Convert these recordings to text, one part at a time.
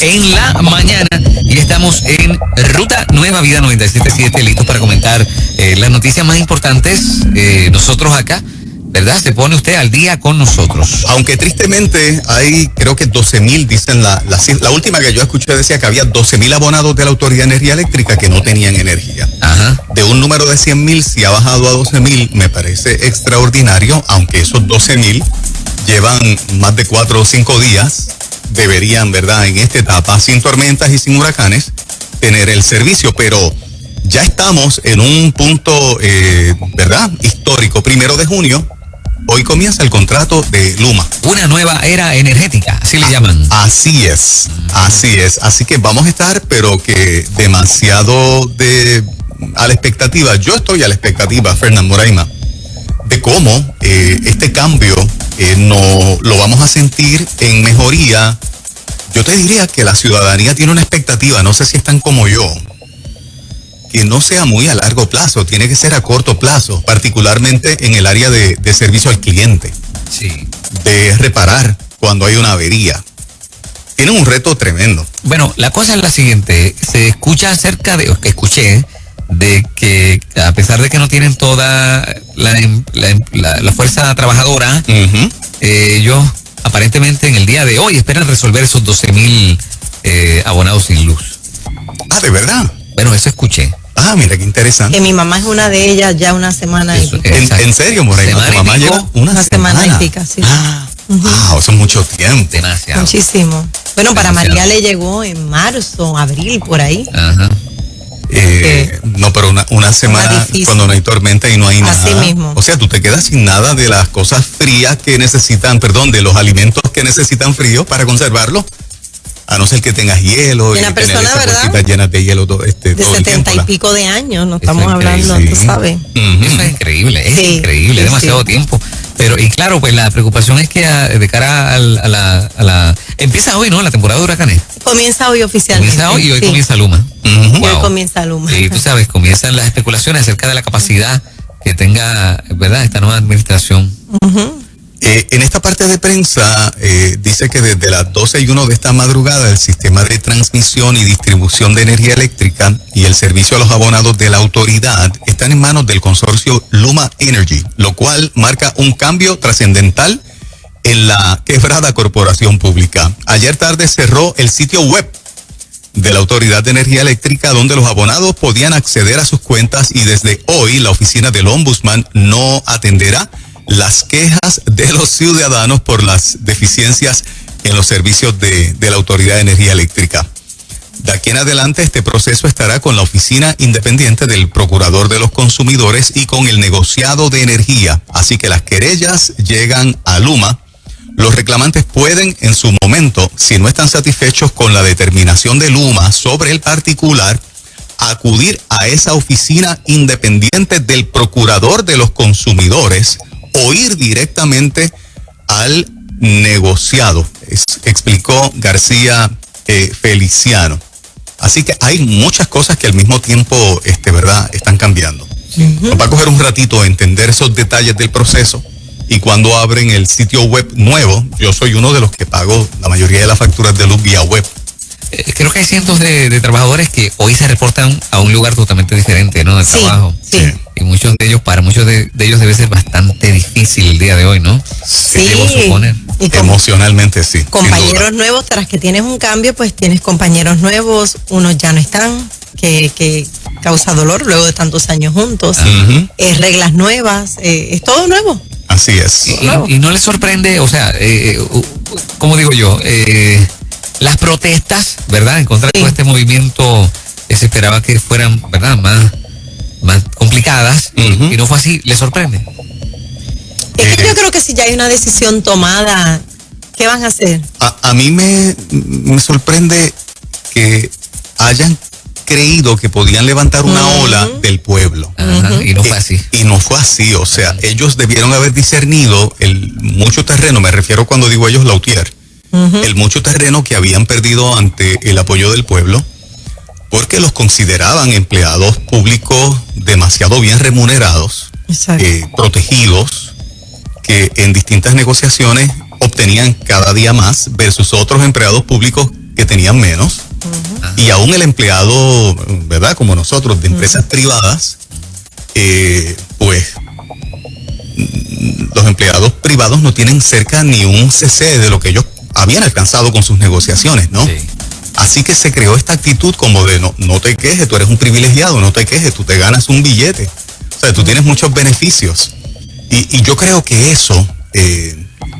en la mañana y estamos en Ruta Nueva Vida 97.7, listos para comentar las noticias más importantes. Nosotros acá, ¿verdad? Se pone usted al día con nosotros. Aunque tristemente hay, creo que 12,000, dicen la última que yo escuché decía que había 12,000 abonados de la Autoridad de Energía Eléctrica que no tenían energía. Ajá. De un número de 100,000, si ha bajado a 12,000, me parece extraordinario, aunque esos 12,000 llevan más de 4 o 5 días, deberían, ¿verdad?, en esta etapa, sin tormentas y sin huracanes, tener el servicio, pero ya estamos en un punto, ¿verdad?, histórico. 1 de junio, hoy comienza el contrato de Luma. Una nueva era energética, así le llaman. Así es. Así que vamos a estar, pero que demasiado a la expectativa. Yo estoy a la expectativa, Fernán Moraima, de cómo este cambio no lo vamos a sentir en mejoría. Yo te diría que la ciudadanía tiene una expectativa, no sé si están como yo, que no sea muy a largo plazo, tiene que ser a corto plazo, particularmente en el área de servicio al cliente. Sí. De reparar cuando hay una avería. Tienen un reto tremendo. Bueno, la cosa es la siguiente, se escucha escuché de que a pesar de que no tienen toda la fuerza trabajadora, ellos aparentemente en el día de hoy esperan resolver esos 12,000 abonados sin luz. Ah, ¿de verdad? Bueno, eso escuché. Ah, mira qué interesante. Que mi mamá es una de ellas ya una semana y pico. ¿En serio, Morena? ¿Tu mamá lleva una semana y pico? Sí. Eso es mucho tiempo. Demasiado. Muchísimo. Bueno, para Demasiado. María le llegó en marzo, abril, por ahí. Ajá. No, pero una semana cuando no hay tormenta y no hay nada. Así mismo. O sea, tú te quedas sin nada de las cosas frías que necesitan, de los alimentos que necesitan frío para conservarlo. A no ser que tengas hielo y una persona, tener esas ¿verdad?, bolsitas llenas de hielo todo de el 70 tiempo, y pico de años, no Eso estamos es hablando, increíble, tú sabes. Eso es increíble, Sí, demasiado tiempo. Pero, y claro, pues la preocupación es que de cara a la empieza hoy, ¿no?, la temporada de huracanes. Comienza hoy oficialmente. Comienza hoy y hoy sí. comienza Luma. Y Wow. hoy comienza Luma. Y tú sabes, comienzan las especulaciones acerca de la capacidad que tenga, ¿verdad?, esta nueva administración. En esta parte de prensa dice que desde las 12:01 de esta madrugada el sistema de transmisión y distribución de energía eléctrica y el servicio a los abonados de la autoridad están en manos del consorcio Luma Energy, lo cual marca un cambio trascendental en la quebrada corporación pública. Ayer tarde cerró el sitio web de la Autoridad de Energía Eléctrica, donde los abonados podían acceder a sus cuentas, y desde hoy la oficina del Ombudsman no atenderá las quejas de los ciudadanos por las deficiencias en los servicios de la Autoridad de Energía Eléctrica. De aquí en adelante este proceso estará con la Oficina Independiente del Procurador de los Consumidores y con el negociado de energía. Así que las querellas llegan a Luma. Los reclamantes pueden, en su momento, si no están satisfechos con la determinación de Luma sobre el particular, acudir a esa oficina independiente del Procurador de los Consumidores o ir directamente al negociado, explicó García Feliciano. Así que hay muchas cosas que al mismo tiempo, ¿verdad?, están cambiando. Nos va a coger un ratito entender esos detalles del proceso. Y cuando abren el sitio web nuevo, yo soy uno de los que pago la mayoría de las facturas de luz vía web. Creo que hay cientos de trabajadores que hoy se reportan a un lugar totalmente diferente, ¿no?, de trabajo. Sí. Y para muchos de ellos debe ser bastante difícil el día de hoy, ¿no? Sí. Debo suponer. Y Emocionalmente sí. compañeros nuevos, tras que tienes un cambio, pues tienes compañeros nuevos, unos ya no están, que causa dolor luego de tantos años juntos. Reglas nuevas, es todo nuevo. Así es. Y no les sorprende, o sea, ¿cómo digo yo? Las protestas, ¿verdad?, en contra de todo este movimiento que se esperaba que fueran, ¿verdad?, más complicadas, y no fue así. ¿Les sorprende? Es que yo creo que si ya hay una decisión tomada, ¿qué van a hacer? A mí me sorprende que hayan creído que podían levantar una ola del pueblo. Y no fue así. Y no fue así, o sea, ellos debieron haber discernido el mucho terreno, me refiero cuando digo ellos, Lautier, el mucho terreno que habían perdido ante el apoyo del pueblo, porque los consideraban empleados públicos demasiado bien remunerados, protegidos, que en distintas negociaciones obtenían cada día más versus otros empleados públicos que tenían menos. Y aún el empleado, ¿verdad? Como nosotros, de empresas privadas, pues los empleados privados no tienen cerca ni un cc de lo que ellos habían alcanzado con sus negociaciones, ¿no? Sí. Así que se creó esta actitud como de no te quejes, tú eres un privilegiado, no te quejes, tú te ganas un billete. O sea, tú tienes muchos beneficios. Y yo creo que eso,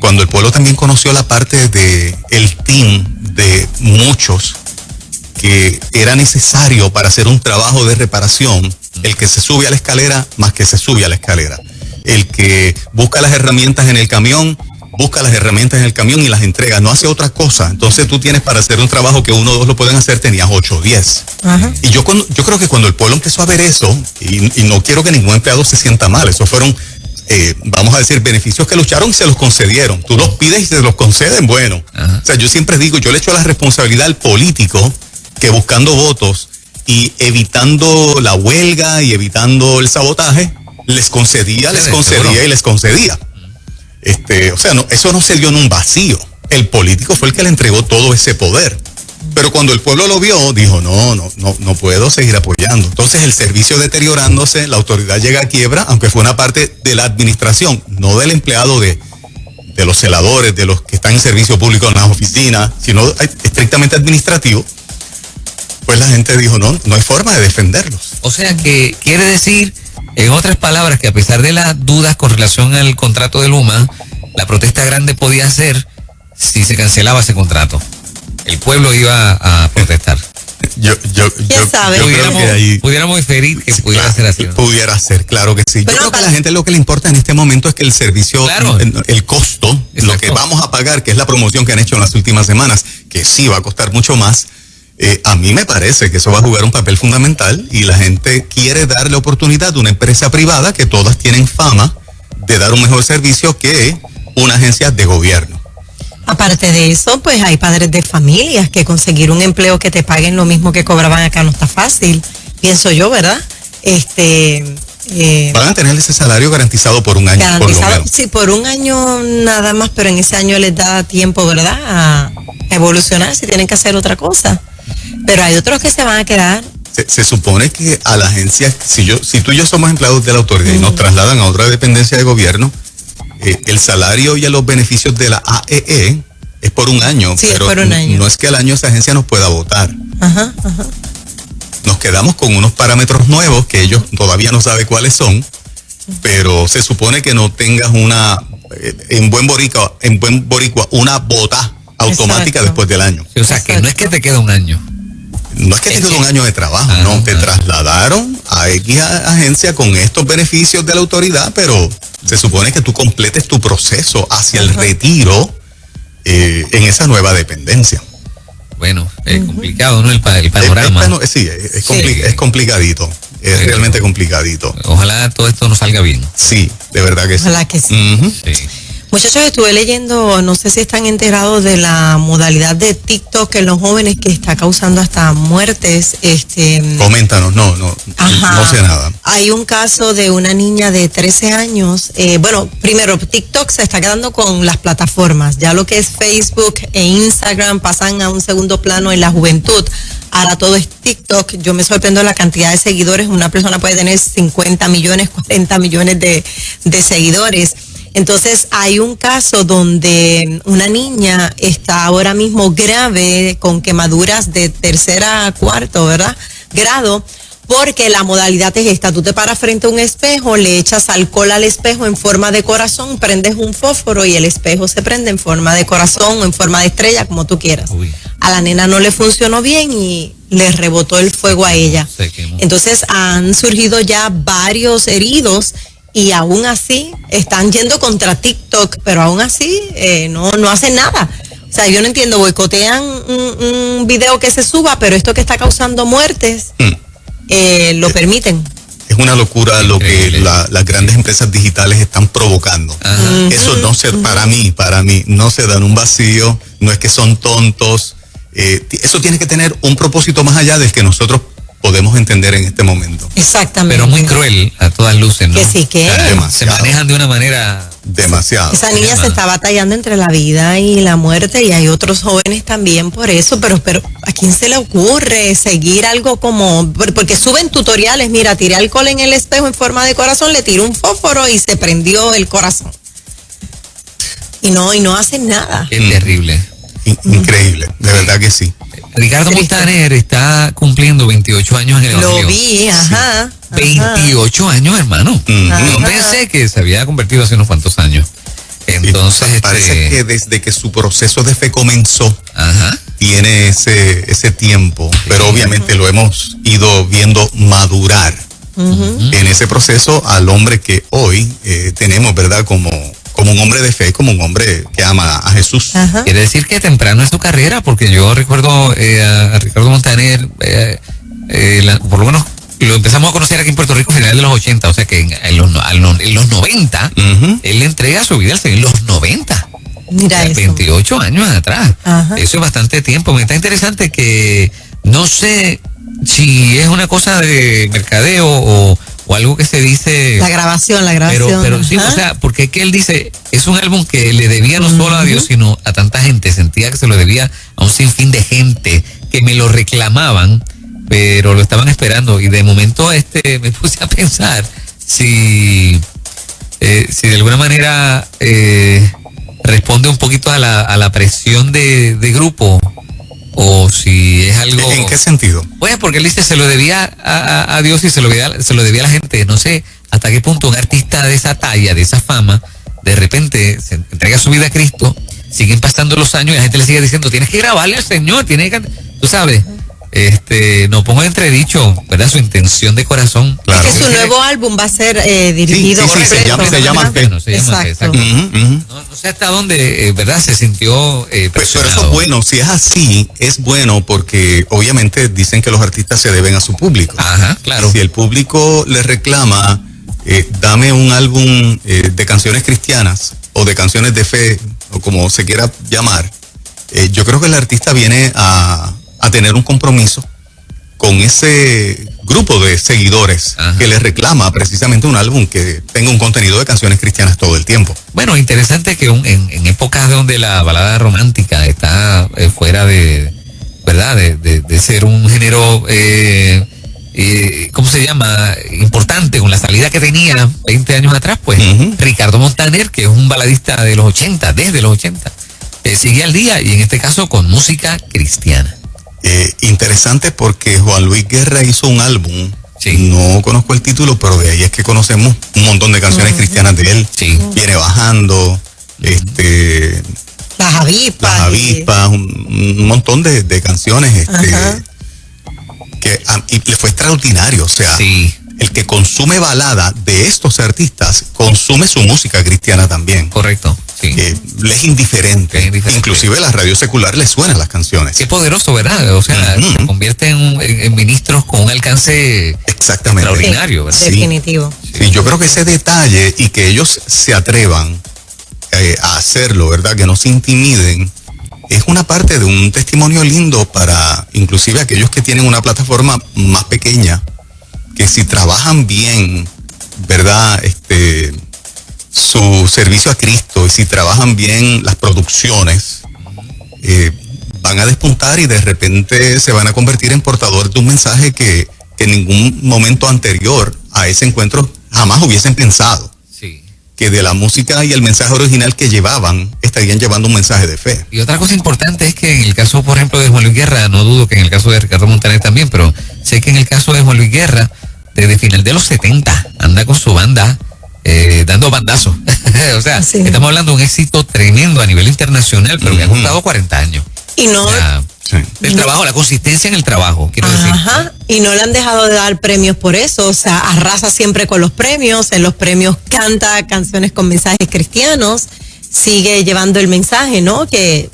cuando el pueblo también conoció la parte de el team de muchos que era necesario para hacer un trabajo de reparación, el que se sube a la escalera más que se sube a la escalera, el que busca las herramientas en el camión, busca las herramientas en el camión y las entrega, no hace otra cosa. Entonces tú tienes para hacer un trabajo que 1 o 2 lo pueden hacer, tenías 8 o 10. Y yo creo que cuando el pueblo empezó a ver eso, y no quiero que ningún empleado se sienta mal, esos fueron, vamos a decir, beneficios que lucharon y se los concedieron. Tú los pides y se los conceden, bueno. O sea, yo siempre digo, yo le echo la responsabilidad al político que buscando votos y evitando la huelga y evitando el sabotaje, les concedía. O sea, no, eso no se dio en un vacío. El político fue el que le entregó todo ese poder. Pero cuando el pueblo lo vio, dijo, no puedo seguir apoyando. Entonces el servicio deteriorándose, la autoridad llega a quiebra, aunque fue una parte de la administración, no del empleado de los celadores, de los que están en servicio público en las oficinas, sino estrictamente administrativo. Pues la gente dijo, no hay forma de defenderlos. O sea que quiere decir, en otras palabras, que a pesar de las dudas con relación al contrato de Luma, la protesta grande podía ser si se cancelaba ese contrato. El pueblo iba a protestar. Yo pudiéramos inferir que pudiera ser así, ¿no? Pudiera ser, claro que sí. Pero yo creo que a la gente lo que le importa en este momento es que el servicio, claro, el costo, exacto, lo que vamos a pagar, que es la promoción que han hecho en las últimas semanas, que sí va a costar mucho más. A mí me parece que eso va a jugar un papel fundamental y la gente quiere darle oportunidad a una empresa privada que todas tienen fama de dar un mejor servicio que una agencia de gobierno. Aparte de eso, pues hay padres de familias que conseguir un empleo que te paguen lo mismo que cobraban acá no está fácil, pienso yo, ¿verdad? Van a tener ese salario garantizado por un año, por lo menos. Sí, por un año nada más, pero en ese año les da tiempo, ¿verdad?, a evolucionar si tienen que hacer otra cosa. Pero hay otros que se van a quedar. Se supone que a la agencia, si tú y yo somos empleados de la autoridad y nos trasladan a otra dependencia de gobierno, el salario y los beneficios de la AEE es por un año, sí, pero es por un año. No es que al año esa agencia nos pueda votar. Nos quedamos con unos parámetros nuevos que ellos todavía no saben cuáles son, pero se supone que no tengas en buen boricua, una bota automática. Exacto. Después del año. O sea, que no es que te queda un año. No es que te queda un año de trabajo, no, te trasladaron a X agencia con estos beneficios de la autoridad, pero se supone que tú completes tu proceso hacia el retiro en esa nueva dependencia. Bueno, es complicado, ¿no? El panorama. Es complicadito, es realmente complicadito. Ojalá todo esto nos salga bien. Sí, de verdad que sí. Ojalá que sí. Sí. Muchachos, estuve leyendo, no sé si están enterados de la modalidad de TikTok en los jóvenes que está causando hasta muertes. Coméntanos, no sé nada. Hay un caso de una niña de 13 años. Primero, TikTok se está quedando con las plataformas. Ya lo que es Facebook e Instagram pasan a un segundo plano en la juventud. Ahora todo es TikTok. Yo me sorprendo de la cantidad de seguidores. Una persona puede tener 50 millones, 40 millones de seguidores. Entonces hay un caso donde una niña está ahora mismo grave con quemaduras de 3º a 4º, ¿verdad?, grado, porque la modalidad es esta: tú te paras frente a un espejo, le echas alcohol al espejo en forma de corazón, prendes un fósforo y el espejo se prende en forma de corazón o en forma de estrella, como tú quieras. Uy. A la nena no le funcionó bien y le rebotó el fuego a ella. Entonces han surgido ya varios heridos. Y aún así están yendo contra TikTok, pero aún así no hacen nada. O sea, yo no entiendo, boicotean un video que se suba, pero esto que está causando muertes, lo permiten. Es una locura lo que las grandes empresas digitales están provocando. Eso no se, para mí, no se da en un vacío, no es que son tontos. Eso tiene que tener un propósito más allá del que nosotros podemos entender en este momento. Exactamente. Pero muy cruel a todas luces, ¿no? Que sí, que se manejan de una manera Demasiado. Esa niña se está batallando entre la vida y la muerte, y hay otros jóvenes también por eso, pero ¿a quién se le ocurre seguir algo como, porque suben tutoriales, mira, tiré alcohol en el espejo en forma de corazón, le tiré un fósforo y se prendió el corazón? Y no hacen nada. Es terrible. Increíble, de verdad que sí. Ricardo Montaner está cumpliendo 28 años en el Evangelio. Lo vi, ajá. 28 años, hermano. No pensé que se había convertido hace unos cuantos años. Entonces, parece que desde que su proceso de fe comenzó, tiene ese tiempo, pero obviamente lo hemos ido viendo madurar en ese proceso al hombre que hoy tenemos, ¿verdad? Como un hombre de fe, como un hombre que ama a Jesús. Quiere decir que temprano en su carrera, porque yo recuerdo a Ricardo Montaner, por lo menos lo empezamos a conocer aquí en Puerto Rico a finales de los 80, o sea que en los 90, él le entrega su vida al Señor en los 90. Mira eso. 28 años atrás. Eso es bastante tiempo. Me está interesante que no sé si es una cosa de mercadeo o algo que se dice. La grabación. Pero sí, o sea, porque es que él dice, es un álbum que le debía no solo a Dios, sino a tanta gente. Sentía que se lo debía a un sinfín de gente que me lo reclamaban, pero lo estaban esperando. Y de momento me puse a pensar si de alguna manera responde un poquito a la presión de grupo, o si es algo. ¿En qué sentido? Pues porque él dice se lo debía a Dios y se lo debía a la gente. No sé hasta qué punto un artista de esa talla, de esa fama, de repente se entrega su vida a Cristo, siguen pasando los años y la gente le sigue diciendo, tienes que grabarle al Señor, tienes que, tú sabes. No pongo en entredicho, ¿verdad? Su intención de corazón. Claro. Es que su nuevo álbum va a ser dirigido. Sí, se llama Fe. Exacto. No sé hasta dónde, ¿verdad? Se sintió Pero presionado. eso es bueno, si es así, es bueno porque obviamente dicen que los artistas se deben a su público. Claro. Y si el público le reclama, dame un álbum de canciones cristianas o de canciones de fe, o como se quiera llamar, yo creo que el artista viene a tener un compromiso con ese grupo de seguidores que les reclama precisamente un álbum que tenga un contenido de canciones cristianas todo el tiempo. Bueno, interesante que en épocas donde la balada romántica está fuera de, ¿verdad? De ser un género, ¿cómo se llama? Importante, con la salida que tenía 20 años atrás, pues Ricardo Montaner, que es un baladista de los 80, desde los 80, sigue al día, y en este caso con música cristiana. Interesante porque Juan Luis Guerra hizo un álbum, no conozco el título, pero de ahí es que conocemos un montón de canciones cristianas de él. Viene bajando, Las avispas, un montón de canciones que y le fue extraordinario. O sea, el que consume balada de estos artistas consume su música cristiana también. Correcto. Le es indiferente. Inclusive la radio secular le suenan las canciones. Qué poderoso, ¿verdad? O sea, se convierte en ministros con un alcance extraordinario, ¿verdad? Definitivo. Y yo creo que ese detalle y que ellos se atrevan a hacerlo, ¿verdad? Que no se intimiden, es una parte de un testimonio lindo para inclusive aquellos que tienen una plataforma más pequeña, que si trabajan bien, ¿verdad? Su servicio a Cristo, y si trabajan bien las producciones, van a despuntar y de repente se van a convertir en portadores de un mensaje que en ningún momento anterior a ese encuentro jamás hubiesen pensado. Que de la música y el mensaje original que llevaban, estarían llevando un mensaje de fe. Y otra cosa importante es que en el caso, por ejemplo, de Juan Luis Guerra, no dudo que en el caso de Ricardo Montaner también, pero sé que en el caso de Juan Luis Guerra, desde final de los 70, anda con su banda dando bandazos. O sea, estamos hablando de un éxito tremendo a nivel internacional, pero que ha costado 40 años. Y no... El trabajo, la consistencia en el trabajo, quiero decir. Y no le han dejado de dar premios por eso, o sea, arrasa siempre con los premios, en los premios canta canciones con mensajes cristianos, sigue llevando el mensaje, ¿no? Que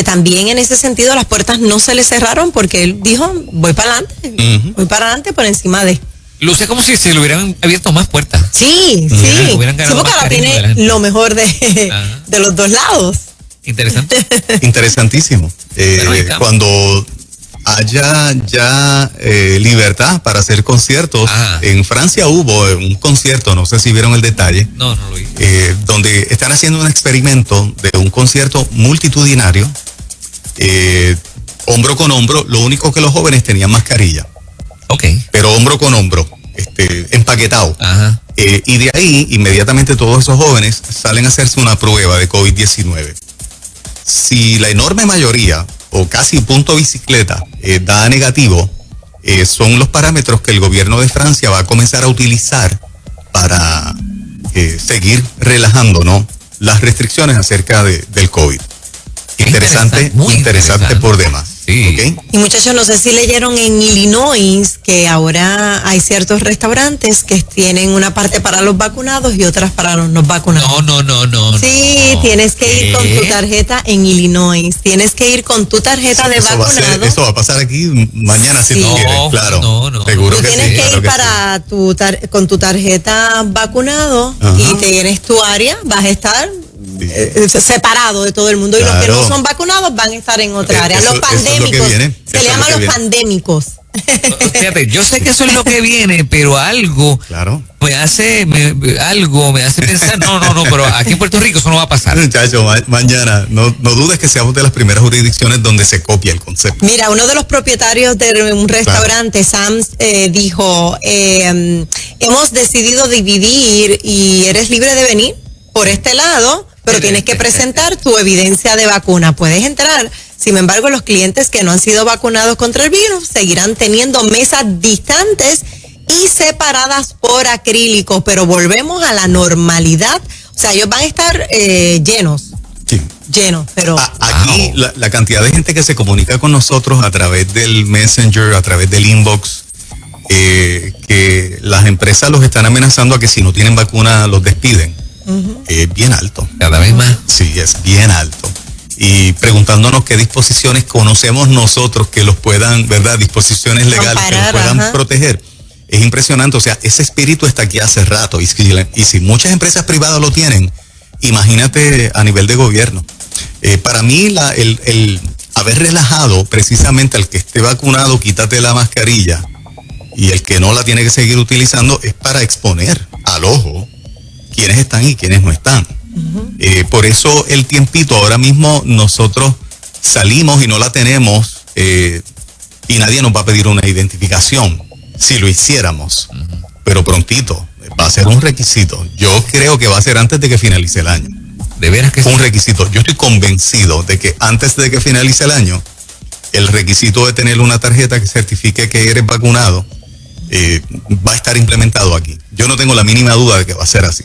también en ese sentido las puertas no se le cerraron porque él dijo, voy para adelante por encima de... Luce como si se le hubieran abierto más puertas. Sí, porque ahora tiene lo mejor de los dos lados. Interesante. Interesantísimo. Cuando haya ya libertad para hacer conciertos. En Francia hubo un concierto, no sé si vieron el detalle. No lo vi. Donde están haciendo un experimento de un concierto multitudinario, hombro con hombro. Lo único que los jóvenes tenían mascarilla. Pero hombro con hombro, empaquetado. Y de ahí, inmediatamente todos esos jóvenes salen a hacerse una prueba de COVID-19. Si la enorme mayoría, o casi punto bicicleta, da negativo, son los parámetros que el gobierno de Francia va a comenzar a utilizar para seguir relajando, ¿no?, las restricciones acerca del COVID. Interesante, muy interesante por demás. Sí. ¿Okay? Y muchachos, no sé si leyeron en Illinois que ahora hay ciertos restaurantes que tienen una parte para los vacunados y otras para los no vacunados. No. Sí, tienes que ir con tu tarjeta en Illinois. Tienes que ir con tu tarjeta de vacunado. Eso va a pasar aquí mañana, si tú quieres, claro. No. Seguro tú que tienes sí, que claro ir que para con tu tarjeta vacunado. Ajá. Y tienes tu área, vas a estar separado de todo el mundo, claro. Y los que no son vacunados van a estar en otra área. Los pandémicos, se le llaman los pandémicos. Fíjate, yo sé que eso es lo que viene, pero algo me hace pensar, no, pero aquí en Puerto Rico eso no va a pasar. Muchacho, mañana, no dudes que seamos de las primeras jurisdicciones donde se copia el concepto. Mira, uno de los propietarios de un restaurante, Sam's, dijo, hemos decidido dividir y eres libre de venir por este lado, pero tienes que presentar tu evidencia de vacuna. Puedes entrar. Sin embargo, los clientes que no han sido vacunados contra el virus seguirán teniendo mesas distantes y separadas por acrílicos, pero volvemos a la normalidad. O sea, ellos van a estar llenos. Sí. Llenos, pero... Aquí la cantidad de gente que se comunica con nosotros a través del Messenger, a través del inbox, que las empresas los están amenazando a que si no tienen vacuna los despiden. Es bien alto. Cada vez más. Sí, es bien alto. Y preguntándonos qué disposiciones conocemos nosotros que los puedan, ¿verdad? Disposiciones legales que los puedan proteger. Es impresionante. O sea, ese espíritu está aquí hace rato. Y si muchas empresas privadas lo tienen, imagínate a nivel de gobierno. Para mí, el haber relajado precisamente al que esté vacunado, quítate la mascarilla, y el que no la tiene que seguir utilizando, es para exponer al ojo quiénes están y quiénes no están. Por eso el tiempito, ahora mismo nosotros salimos y no la tenemos, y nadie nos va a pedir una identificación si lo hiciéramos, pero prontito va a ser un requisito. Yo creo que va a ser antes de que finalice el año. De veras que un requisito. Yo estoy convencido de que antes de que finalice el año, el requisito de tener una tarjeta que certifique que eres vacunado va a estar implementado aquí. Yo no tengo la mínima duda de que va a ser así.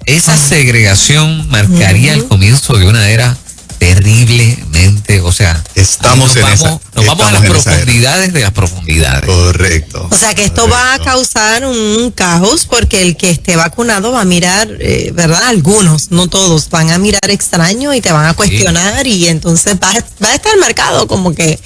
Esa segregación marcaría el comienzo de una era terriblemente, o sea, estamos nos vamos a las profundidades de las profundidades. Correcto. O sea que esto va a causar un caos porque el que esté vacunado va a mirar, ¿verdad? Algunos, no todos, van a mirar extraño y te van a cuestionar, y entonces va a estar marcado como que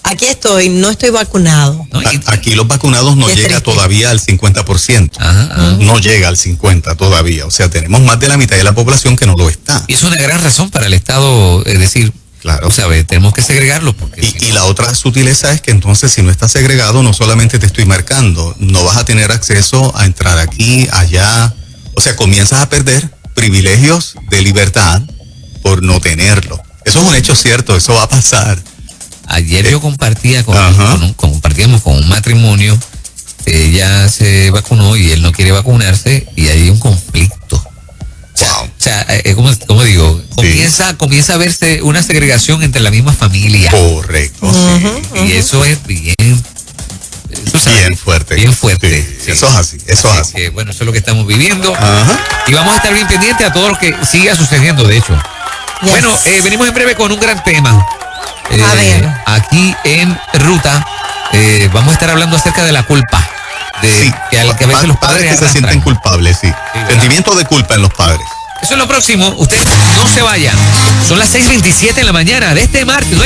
aquí estoy, no estoy vacunado. Aquí los vacunados no llega todavía al 50%. No llega al 50% todavía. O sea, tenemos más de la mitad de la población que no lo está. Y es una gran razón para el Estado, es decir, claro, o sea, tenemos que segregarlo. Porque y la otra sutileza es que entonces si no estás segregado, no solamente te estoy marcando, no vas a tener acceso a entrar aquí, allá. O sea, comienzas a perder privilegios de libertad por no tenerlo. Eso es un hecho cierto, eso va a pasar. Ayer yo compartíamos con un matrimonio, ella se vacunó y él no quiere vacunarse, y hay un conflicto. Wow. O sea, como digo, comienza a verse una segregación entre la misma familia. Correcto. Y eso es bien fuerte. Bien fuerte. Sí, eso es así. Eso es así. Que, bueno, eso es lo que estamos viviendo. Y vamos a estar bien pendientes a todo lo que siga sucediendo, de hecho. Yes. Bueno, venimos en breve con un gran tema. A ver. Aquí en Ruta vamos a estar hablando acerca de la culpa. Que a veces los padres que se sienten culpables, sí. Sentimiento de culpa en los padres. Eso es lo próximo. Usted no se vaya. Son las 6:27 de la mañana de este martes.